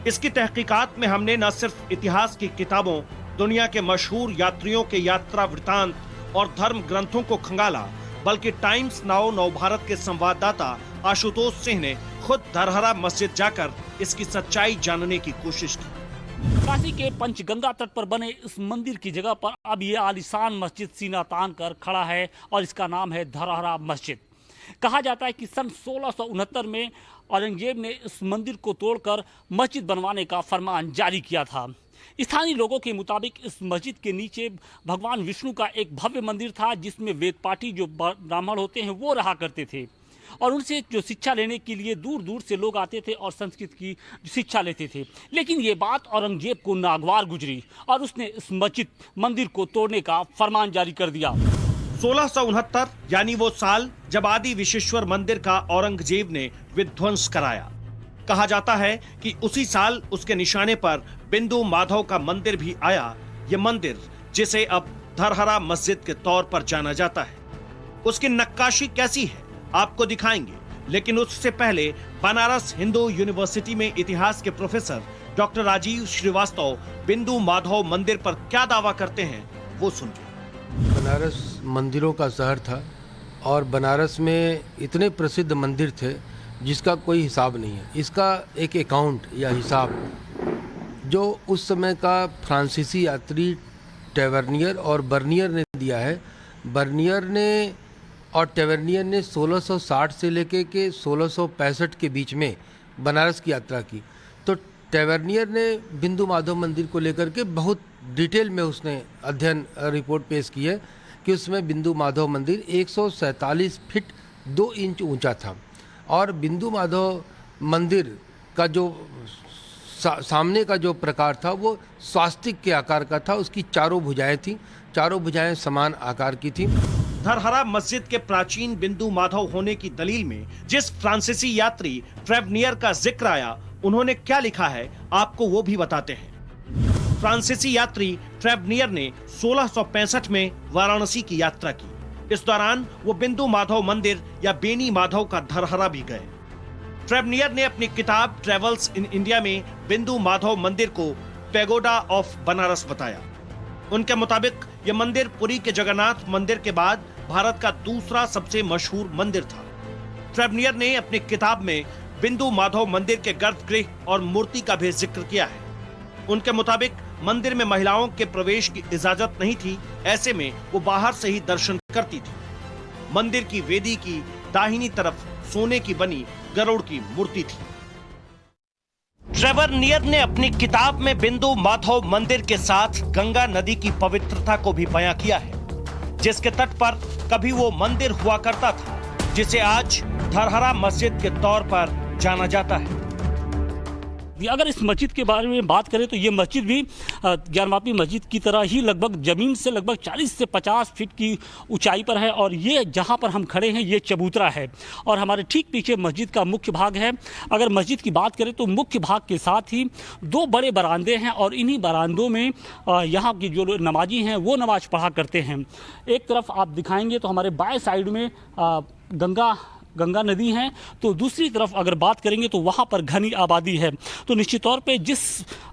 इसकी तहकीकात में हमने न सिर्फ इतिहास की किताबों, दुनिया के मशहूर यात्रियों के यात्रा वृतांत और धर्म ग्रंथों को खंगाला, बल्कि टाइम्स नाउ नव भारत के संवाददाता आशुतोष सिंह ने खुद धरहरा मस्जिद जाकर इसकी सच्चाई जानने की कोशिश की। काशी के पंचगंगा तट पर बने इस मंदिर की जगह पर अब ये आलीशान मस्जिद सीना तान कर खड़ा है और इसका नाम है धरहरा मस्जिद। कहा जाता है कि सन 1669 में औरंगजेब ने इस मंदिर को तोड़कर मस्जिद बनवाने का फरमान जारी किया था। स्थानीय लोगों के मुताबिक इस मस्जिद के नीचे भगवान विष्णु का एक भव्य मंदिर था, जिसमें वेदपाठी जो ब्राह्मण होते हैं वो रहा करते थे और उनसे जो शिक्षा लेने के लिए दूर दूर से लोग आते थे और संस्कृत की शिक्षा लेते थे। लेकिन ये बात औरंगजेब को नागवार गुजरी और उसने इस मस्जिद मंदिर को तोड़ने का फरमान जारी कर दिया। 1669 यानी वो साल जब आदि विश्वेश्वर मंदिर का औरंगजेब ने विध्वंस कराया। कहा जाता है कि उसी साल उसके निशाने पर बिंदु माधव का मंदिर भी आया। ये मंदिर जिसे अब धरहरा मस्जिद के तौर पर जाना जाता है, उसकी नक्काशी कैसी है आपको दिखाएंगे, लेकिन उससे पहले बनारस हिंदू यूनिवर्सिटी में इतिहास के प्रोफेसर डॉक्टर राजीव श्रीवास्तव बिंदु माधव मंदिर पर क्या दावा करते हैं वो सुनिए। बनारस मंदिरों का शहर था और बनारस में इतने प्रसिद्ध मंदिर थे जिसका कोई हिसाब नहीं है। इसका एक अकाउंट या हिसाब जो उस समय का फ्रांसीसी यात्री टेवर्नियर और बर्नियर ने दिया है। बर्नियर ने और टेवर्नियर ने 1660 से लेके के 1665 के बीच में बनारस की यात्रा की। तो टेवर्नियर ने बिंदु माधव मंदिर को लेकर के बहुत डिटेल में उसने अध्ययन रिपोर्ट पेश की है कि उसमें बिंदु माधव मंदिर 147 फीट 2 इंच ऊंचा था और बिंदु माधव मंदिर का जो सामने का जो प्रकार था वो स्वास्तिक के आकार का था। उसकी चारों भुजाएं थीं, चारों भुजाएं समान आकार की थीं। धरहरा मस्जिद के प्राचीन बिंदु माधव होने की दलील में जिस फ्रांसीसी यात्री ट्रेवनियर का जिक्र आया, उन्होंने क्या लिखा है आपको वो भी बताते हैं। फ्रांसीसी यात्री ट्रेवनियर ने 1665 में वाराणसी की यात्रा की। इस दौरान वो बिंदु माधव मंदिर या बेनी माधव का धरहरा भी गए। ट्रेवनियर ने अपनी किताब ट्रेवल्स इन इंडिया में बिंदु माधव मंदिर को पैगोडा ऑफ बनारस बताया। उनके मुताबिक यह मंदिर पुरी के जगन्नाथ मंदिर के बाद भारत का दूसरा सबसे मशहूर मंदिर था। ट्रेवनियर ने अपनी किताब में बिंदु माधव मंदिर के गर्भगृह और मूर्ति का भी जिक्र किया है। उनके मुताबिक मंदिर में महिलाओं के प्रवेश की इजाजत नहीं थी, ऐसे में वो बाहर से ही दर्शन करती थी। मंदिर की वेदी की दाहिनी तरफ सोने की बनी गरुड़ की मूर्ति थी। ट्रेवनियर ने अपनी किताब में बिंदु माधव मंदिर के साथ गंगा नदी की पवित्रता को भी बयां किया है, जिसके तट पर कभी वो मंदिर हुआ करता था, जिसे आज धरहरा मस्जिद के तौर पर जाना जाता है। अगर इस मस्जिद के बारे में बात करें तो ये मस्जिद भी ज्ञानवापी मस्जिद की तरह ही लगभग ज़मीन से लगभग 40 से 50 फीट की ऊंचाई पर है और ये जहां पर हम खड़े हैं ये चबूतरा है और हमारे ठीक पीछे मस्जिद का मुख्य भाग है। अगर मस्जिद की बात करें तो मुख्य भाग के साथ ही 2 बड़े बरामदे हैं और इन्हीं बरामदों में यहाँ की जो नमाजी हैं वो नमाज पढ़ा करते हैं। एक तरफ आप दिखाएंगे तो हमारे बाएँ साइड में गंगा नदी है, तो दूसरी तरफ अगर बात करेंगे तो वहाँ पर घनी आबादी है। तो निश्चित तौर पे जिस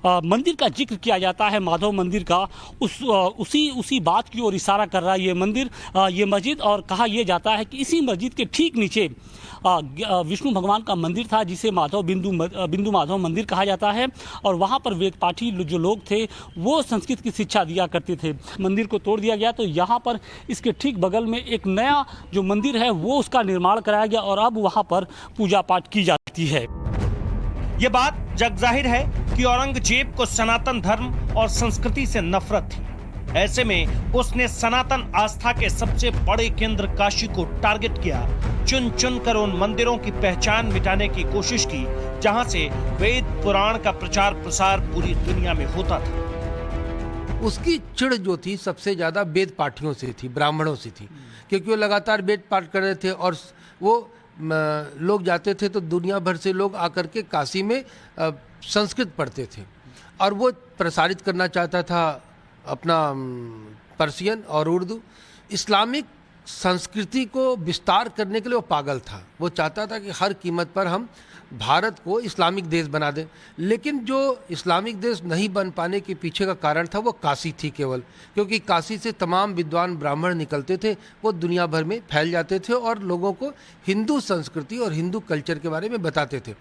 मंदिर का जिक्र किया जाता है माधव मंदिर का, उसी बात की ओर इशारा कर रहा है ये मंदिर, ये मस्जिद। और कहा यह जाता है कि इसी मस्जिद के ठीक नीचे विष्णु भगवान का मंदिर था, जिसे बिंदु माधव मंदिर कहा जाता है और वहाँ पर वेदपाठी जो लोग थे वो संस्कृत की शिक्षा दिया करते थे। मंदिर को तोड़ दिया गया तो यहाँ पर इसके ठीक बगल में एक नया जो मंदिर है वो उसका निर्माण कराया गया और अब वहाँ पर पूजा पाठ की जाती है। ये बात जग जाहिर है कि औरंगजेब को सनातन धर्म और संस्कृति से नफरत थी। ऐसे में उसने सनातन आस्था के सबसे बड़े केंद्र काशी को टारगेट किया। चुन चुन कर उन मंदिरों की पहचान मिटाने की कोशिश की जहां से वेद पुराण का प्रचार प्रसार पूरी दुनिया में होता था। उसकी चिढ़ जो थी सबसे ज्यादा वेद पाठियों से थी, ब्राह्मणों से थी, क्योंकि वो लगातार वेद पाठ कर रहे थे और वो लोग जाते थे तो दुनिया भर से लोग आकर के काशी में संस्कृत पढ़ते थे और वो प्रसारित करना चाहता था अपना पर्शियन और उर्दू। इस्लामिक संस्कृति को विस्तार करने के लिए वो पागल था। वो चाहता था कि हर कीमत पर हम भारत को इस्लामिक देश बना दें, लेकिन जो इस्लामिक देश नहीं बन पाने के पीछे का कारण था वो काशी थी केवल, क्योंकि काशी से तमाम विद्वान ब्राह्मण निकलते थे, वो दुनिया भर में फैल जाते थे और लोगों को हिंदू संस्कृति और हिंदू कल्चर के बारे में बताते थे।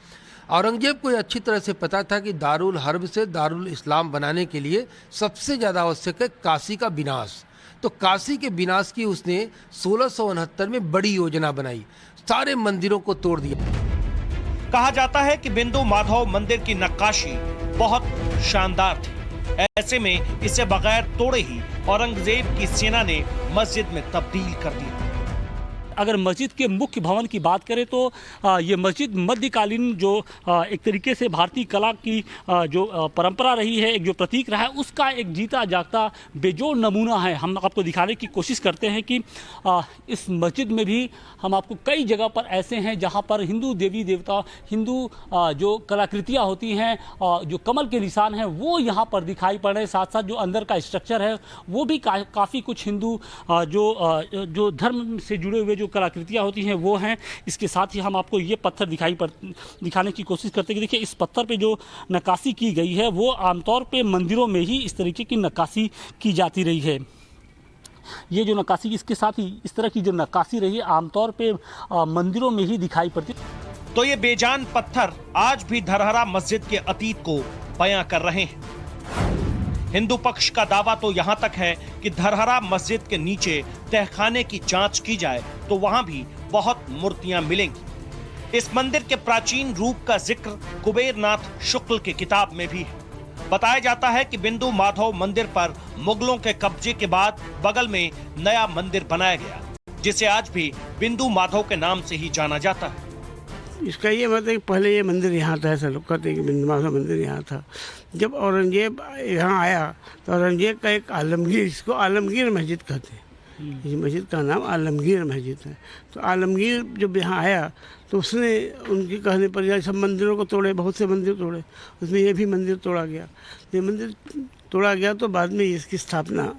औरंगजेब को अच्छी तरह से पता था कि दारुल हर्ब से दारुल इस्लाम बनाने के लिए सबसे ज़्यादा आवश्यक है काशी का विनाश। तो काशी के विनाश की उसने 1669 में बड़ी योजना बनाई, सारे मंदिरों को तोड़ दिया। कहा जाता है कि बिंदु माधव मंदिर की नक्काशी बहुत शानदार थी। ऐसे में इसे बगैर तोड़े ही औरंगजेब की सेना ने मस्जिद में तब्दील कर दिया। अगर मस्जिद के मुख्य भवन की बात करें तो ये मस्जिद मध्यकालीन जो एक तरीके से भारतीय कला की जो परंपरा रही है, एक जो प्रतीक रहा है, उसका एक जीता जागता बेजोड़ नमूना है। हम आपको दिखाने की कोशिश करते हैं कि इस मस्जिद में भी हम आपको कई जगह पर ऐसे हैं जहां पर हिंदू देवी देवता, हिंदू जो कलाकृतियाँ होती हैं, जो कमल के निशान हैं, वो यहाँ पर दिखाई पड़ रहे हैं। साथ साथ जो अंदर का स्ट्रक्चर है वो भी काफ़ी कुछ हिंदू जो धर्म से जुड़े हुए जो कलाकृतियाँ होती हैं वो हैं। इसके साथ ही हम आपको ये पत्थर दिखाने की कोशिश करते हैं कि देखिए इस पत्थर पे जो नक्काशी की गई है वो आमतौर पे मंदिरों में ही इस तरीके की नक्काशी की जाती रही है। ये जो नक्काशी, इसके साथ ही इस तरह की जो नक्काशी रही है आमतौर पे मंदिरों में ही दिखाई पड़ती। तो ये बेजान पत्थर आज भी धरहरा मस्जिद के अतीत को बयां कर रहे हैं। हिंदू पक्ष का दावा तो यहाँ तक है कि धरहरा मस्जिद के नीचे तहखाने की जांच की जाए तो वहाँ भी बहुत मूर्तियां मिलेंगी। इस मंदिर के प्राचीन रूप का जिक्र कुबेरनाथ शुक्ल की किताब में भी है। बताया जाता है कि बिंदु माधव मंदिर पर मुगलों के कब्जे के बाद बगल में नया मंदिर बनाया गया, जिसे आज भी बिंदु माधव के नाम से ही जाना जाता है। इसका ये मतलब है कि पहले ये मंदिर यहाँ था, ऐसा लोग कहते हैं कि बिंदु माधव मंदिर यहाँ था। जब औरंगजेब यहाँ आया तो औरंगजेब का एक आलमगीर, इसको आलमगीर मस्जिद कहते हैं, इस मस्जिद का नाम आलमगीर मस्जिद है। तो आलमगीर जब यहाँ आया तो उसने उनके कहने पर यह सब मंदिरों को तोड़े, बहुत से मंदिर तोड़े, उसमें ये भी मंदिर तोड़ा गया। ये मंदिर तोड़ा गया तो बाद में इसकी स्थापना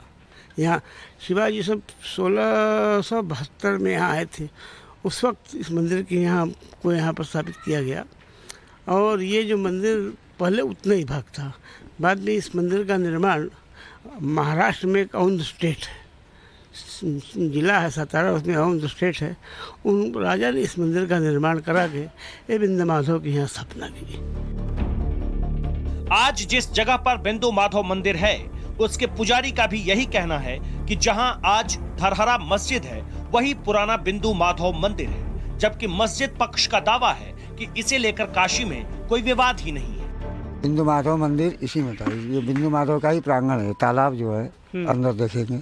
यहाँ शिवाजी सब 1672 में यहाँ आए थे। उस वक्त इस मंदिर की यहाँ पर स्थापित किया गया। और ये जो मंदिर पहले उतना ही भाग था, बाद में इस मंदिर का निर्माण महाराष्ट्र में एक औंध स्टेट है, जिला है सातारा, उसमें औंध स्टेट है, उन राजा ने इस मंदिर का निर्माण करा के ये बिंदु माधव की यहाँ स्थापना की। आज जिस जगह पर बिंदु माधव मंदिर है उसके पुजारी का भी यही कहना है कि जहां आज धरहरा मस्जिद है वही पुराना बिंदु माधव मंदिर है, जबकि मस्जिद पक्ष का दावा है कि इसे लेकर काशी में कोई विवाद ही नहीं है। बिंदु माधव मंदिर इसी में था, ये बिंदु माधव का ही प्रांगण है। तालाब जो है अंदर देखेंगे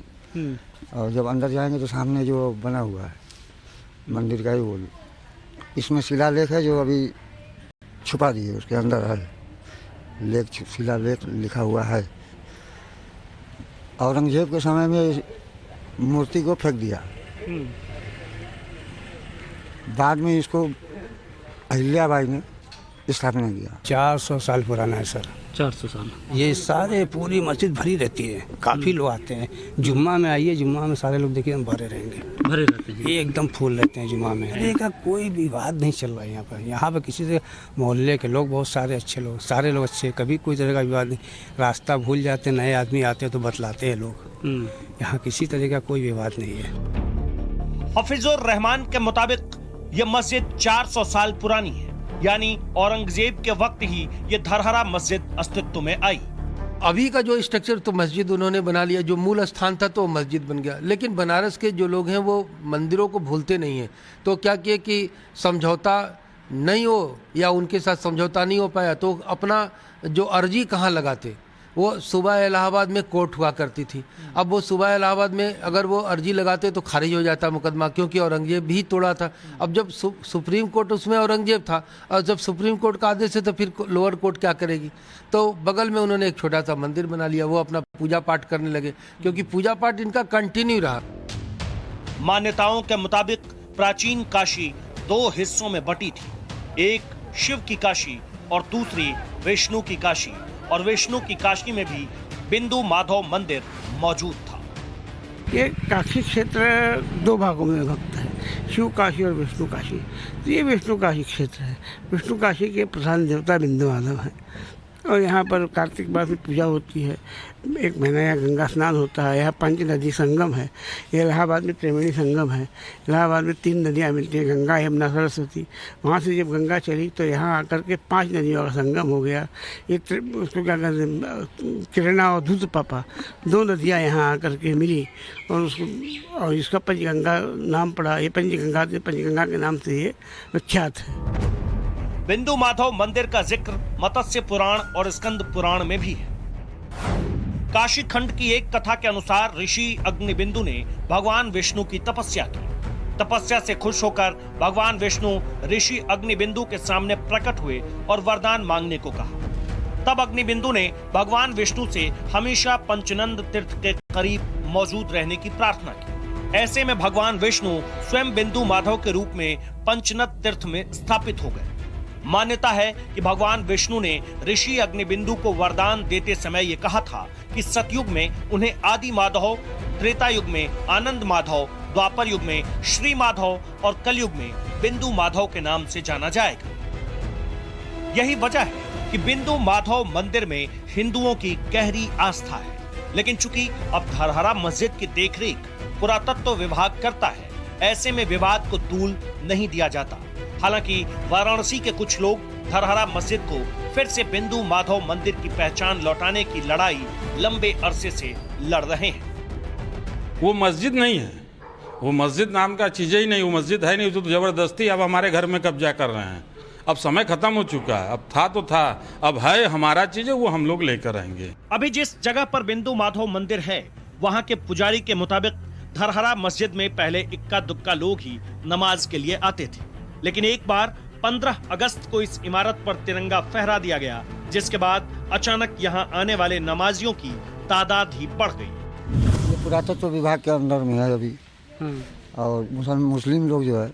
और जब अंदर जाएंगे तो सामने जो बना हुआ है मंदिर का ही वो, इसमें शिलालेख है जो अभी छुपा दिए, उसके अंदर है लेख, शिलालेख लिखा हुआ है। औरंगजेब के समय में मूर्ति को फेंक दिया, बाद में इसको अहिल्याबाई ने स्थापना किया। 400 साल पुराना है सर। 400 साल। ये सारे पूरी मस्जिद भरी रहती है, काफ़ी लोग आते हैं। जुम्मा में आइए, जुम्मा में सारे लोग देखिए भरे रहेंगे, भरे रहते हैं, ये एकदम फूल रहते हैं जुम्मा में। अरे का कोई विवाद नहीं चल रहा है यहाँ पर। यहाँ पर किसी से मोहल्ले के लोग बहुत सारे अच्छे लोग, सारे लोग अच्छे, कभी कोई तरह का विवाद नहीं। रास्ता भूल जाते, नए आदमी आते हैं तो बतलाते हैं लोग। यहाँ किसी तरह का कोई विवाद नहीं है। हफीजुर रहमान के मुताबिक ये मस्जिद 400 साल पुरानी है, यानी औरंगजेब के वक्त ही ये धरहरा मस्जिद अस्तित्व में आई। अभी का जो स्ट्रक्चर तो मस्जिद उन्होंने बना लिया, जो मूल स्थान था तो मस्जिद बन गया। लेकिन बनारस के जो लोग हैं वो मंदिरों को भूलते नहीं हैं, तो क्या किए कि समझौता नहीं हो या उनके साथ समझौता नहीं हो पाया तो अपना जो अर्जी कहाँ लगाते, वो सुबह इलाहाबाद में कोर्ट हुआ करती थी। अब वो सुबह इलाहाबाद में अगर वो अर्जी लगाते तो खारिज हो जाता मुकदमा, क्योंकि औरंगजेब भी तोड़ा था। अब जब सुप्रीम कोर्ट उसमें औरंगजेब था और जब सुप्रीम कोर्ट का आदेश है तो फिर लोअर कोर्ट क्या करेगी। तो बगल में उन्होंने एक छोटा सा मंदिर बना लिया, वो अपना पूजा पाठ करने लगे, क्योंकि पूजा पाठ इनका कंटिन्यू रहा। मान्यताओं के मुताबिक प्राचीन काशी 2 हिस्सों में बटी थी, एक शिव की काशी और दूसरी विष्णु की काशी। और विष्णु की काशी में भी बिंदु माधव मंदिर मौजूद था। ये काशी क्षेत्र 2 भागों में विभक्त है, शिव काशी और विष्णु काशी। तो ये विष्णु काशी क्षेत्र है। विष्णु काशी के प्रधान देवता बिंदु माधव हैं। और यहाँ पर कार्तिक मास में पूजा होती है। 1 महीना यहाँ गंगा स्नान होता है। यहाँ 5 नदी संगम है। ये इलाहाबाद में त्रिवेणी संगम है। इलाहाबाद में 3 नदियाँ मिलती हैं, गंगा, यमुना, सरस्वती। वहाँ से जब गंगा चली तो यहाँ आकर के 5 नदियों का संगम हो गया। ये उसको क्या कहते हैं, किरणा और दूध पापा 2 नदियाँ यहाँ आकर के मिली और इसका पंचगंगा नाम पड़ा। ये पंचगंगा के नाम से ये विख्यात है। बिंदु माधव मंदिर का जिक्र मत्स्य पुराण और स्कंद पुराण में भी है। काशी खंड की एक कथा के अनुसार ऋषि अग्निबिंदु ने भगवान विष्णु की तपस्या की। तपस्या से खुश होकर भगवान विष्णु ऋषि अग्निबिंदु के सामने प्रकट हुए और वरदान मांगने को कहा। तब अग्निबिंदु ने भगवान विष्णु से हमेशा पंचनंद तीर्थ के करीब मौजूद रहने की प्रार्थना की। ऐसे में भगवान विष्णु स्वयं बिंदु माधव के रूप में पंचनद तीर्थ में स्थापित हो गए। मान्यता है कि भगवान विष्णु ने ऋषि अग्निबिंदु को वरदान देते समय ये कहा था कि सतयुग में उन्हें आदि माधव, त्रेता युग में आनंद माधव, द्वापर युग में श्री माधव और कलयुग में बिंदु माधव के नाम से जाना जाएगा। यही वजह है कि बिंदु माधव मंदिर में हिंदुओं की गहरी आस्था है। लेकिन चूंकि अब धरहरा मस्जिद की देखरेख पुरातत्व विभाग करता है, ऐसे में विवाद को तूल नहीं दिया जाता। हालांकि वाराणसी के कुछ लोग धरहरा मस्जिद को फिर से बिंदु माधव मंदिर की पहचान लौटाने की लड़ाई लंबे अरसे से लड़ रहे हैं। वो मस्जिद नहीं है, वो मस्जिद नाम का चीज़ ही नहीं, वो मस्जिद है नहीं, तो जबरदस्ती अब हमारे घर में कब्जा कर रहे हैं। अब समय खत्म हो चुका है, अब था तो था, अब है हमारा चीज़ है, वो हम लोग लेकर रहेंगे। अभी जिस जगह पर बिंदु माधव मंदिर है, वहाँ के पुजारी के मुताबिक धरहरा मस्जिद में पहले इक्का दुक्का लोग ही नमाज के लिए आते थे। लेकिन एक बार 15 अगस्त को इस इमारत पर तिरंगा फहरा दिया गया, जिसके बाद अचानक यहाँ आने वाले नमाजियों की तादाद ही बढ़ गई। ये पुरातत्व विभाग के अंदर में है अभी, और मुस्लिम लोग जो है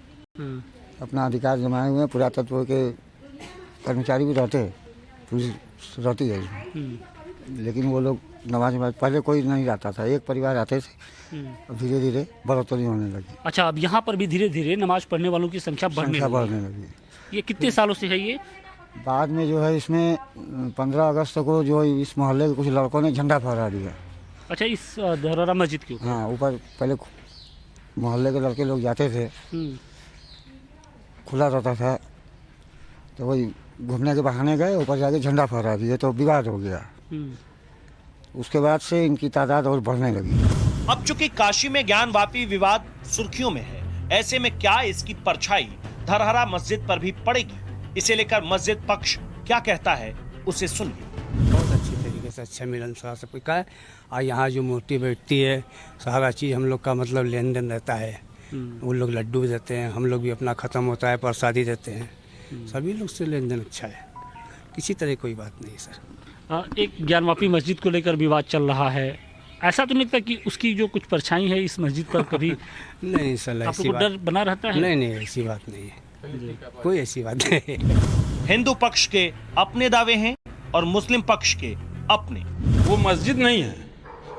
अपना अधिकार जमाए हुए हैं। पुरातत्व के कर्मचारी भी रहते हैं, पुलिस रहती है, लेकिन वो लोग नमाज पहले कोई नहीं आता था, एक परिवार आते थे, धीरे धीरे बढ़ोतरी होने लगी। अच्छा, अब यहाँ पर भी धीरे धीरे नमाज पढ़ने वालों की संख्या बढ़ने लगी। ये कितने सालों से है ये? बाद में जो है इसमें 15 अगस्त को जो इस मोहल्ले के कुछ लड़कों ने झंडा फहरा दिया। अच्छा, इस धरहरा मस्जिद के ऊपर? हाँ, ऊपर पहले मोहल्ले के लड़के लोग जाते थे, खुला रहता था, तो वही घूमने के बहाने गए, ऊपर जाके झंडा फहरा दिए, तो विवाद हो गया। उसके बाद से इनकी तादाद और बढ़ने लगी। अब चूंकि काशी में ज्ञानवापी विवाद सुर्खियों में है, ऐसे में क्या इसकी परछाई धरहरा मस्जिद पर भी पड़ेगी? इसे लेकर मस्जिद पक्ष क्या कहता है, उसे सुनिए। बहुत अच्छी तरीके से अच्छा मिलनसार सब कुछ का है। और यहाँ जो मूर्ति बैठती है, सारा चीज़ हम लोग का मतलब लेन देन रहता है। वो लोग लड्डू भी देते हैं, हम लोग भी अपना ख़त्म होता है प्रसादी देते हैं। सभी लोग से लेन देन अच्छा है, किसी तरह कोई बात नहीं सर। एक ज्ञानवापी मस्जिद को लेकर विवाद चल रहा है, ऐसा तो नहीं लगता कि उसकी जो कुछ परछाई है इस मस्जिद पर कभी नहीं सर, आपको डर बना रहता है? नहीं, ऐसी बात नहीं है, कोई ऐसी बात नहीं। हिंदू पक्ष के अपने दावे हैं और मुस्लिम पक्ष के अपने। वो मस्जिद नहीं है,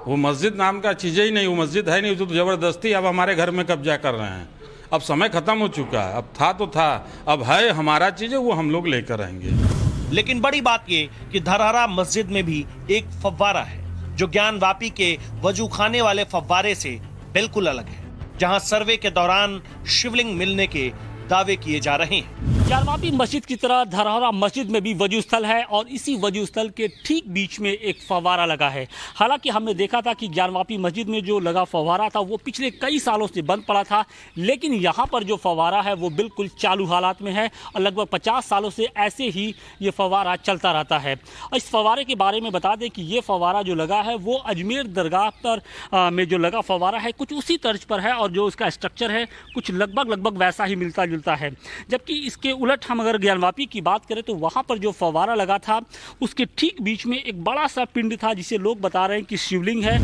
वो मस्जिद नाम का चीज़ ही नहीं, वो मस्जिद है नहीं, तो जबरदस्ती अब हमारे घर में कब्जा कर रहे हैं। अब समय खत्म हो चुका है, अब था तो था, अब है हमारा चीज़ है, वो हम लोग लेकर रहेंगे। लेकिन बड़ी बात ये कि धरहरा मस्जिद में भी एक फव्वारा है, जो ज्ञानवापी के वजू खाने वाले फव्वारे से बिल्कुल अलग है, जहां सर्वे के दौरान शिवलिंग मिलने के दावे किए जा रहे हैं। ज्ञानवापी मस्जिद की तरह धरहरा मस्जिद में भी वजू स्थल है और इसी वजू स्थल के ठीक बीच में एक फव्वारा लगा है। हालांकि हमने देखा था कि ज्ञानवापी मस्जिद में जो लगा फव्वारा था वो पिछले कई सालों से बंद पड़ा था, लेकिन यहाँ पर जो फव्वारा है वो बिल्कुल चालू हालात में है और लगभग 50 सालों से ऐसे ही ये फव्वारा चलता रहता है। और इस फव्वारे के बारे में बता दें कि ये फव्वारा जो लगा है वो अजमेर दरगाह पर में जो लगा फव्वारा है कुछ उसी तर्ज पर है और जो उसका स्ट्रक्चर है कुछ लगभग वैसा ही मिलता है। जबकि इसके उलट हम अगर ज्ञानवापी की बात करें तो वहां पर जो फव्वारा लगा था उसके ठीक बीच में एक बड़ा सा पिंड था जिसे लोग बता रहे हैं कि शिवलिंग है।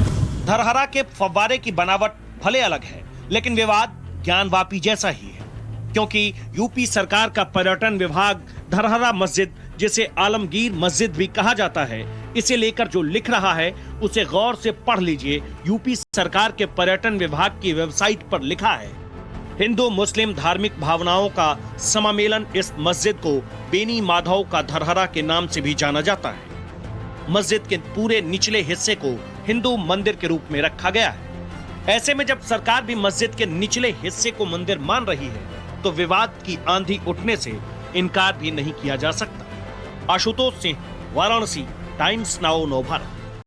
धरहरा के फव्वारे की बनावट भले अलग है, लेकिन विवाद ज्ञानवापी जैसा ही है, क्योंकि यूपी सरकार का पर्यटन विभाग धरहरा मस्जिद, जिसे आलमगीर मस्जिद भी कहा जाता है, इसे लेकर जो लिख रहा है उसे गौर से पढ़ लीजिए। यूपी सरकार के पर्यटन विभाग की वेबसाइट पर लिखा है, हिंदू मुस्लिम धार्मिक भावनाओं का समामेलन इस मस्जिद को बेनी माधव का धरहरा के नाम से भी जाना जाता है। मस्जिद के पूरे निचले हिस्से को हिंदू मंदिर के रूप में रखा गया है। ऐसे में जब सरकार भी मस्जिद के निचले हिस्से को मंदिर मान रही है तो विवाद की आंधी उठने से इनकार भी नहीं किया जा सकता। आशुतोष सिंह, वाराणसी, टाइम्स नाउ नव भारत।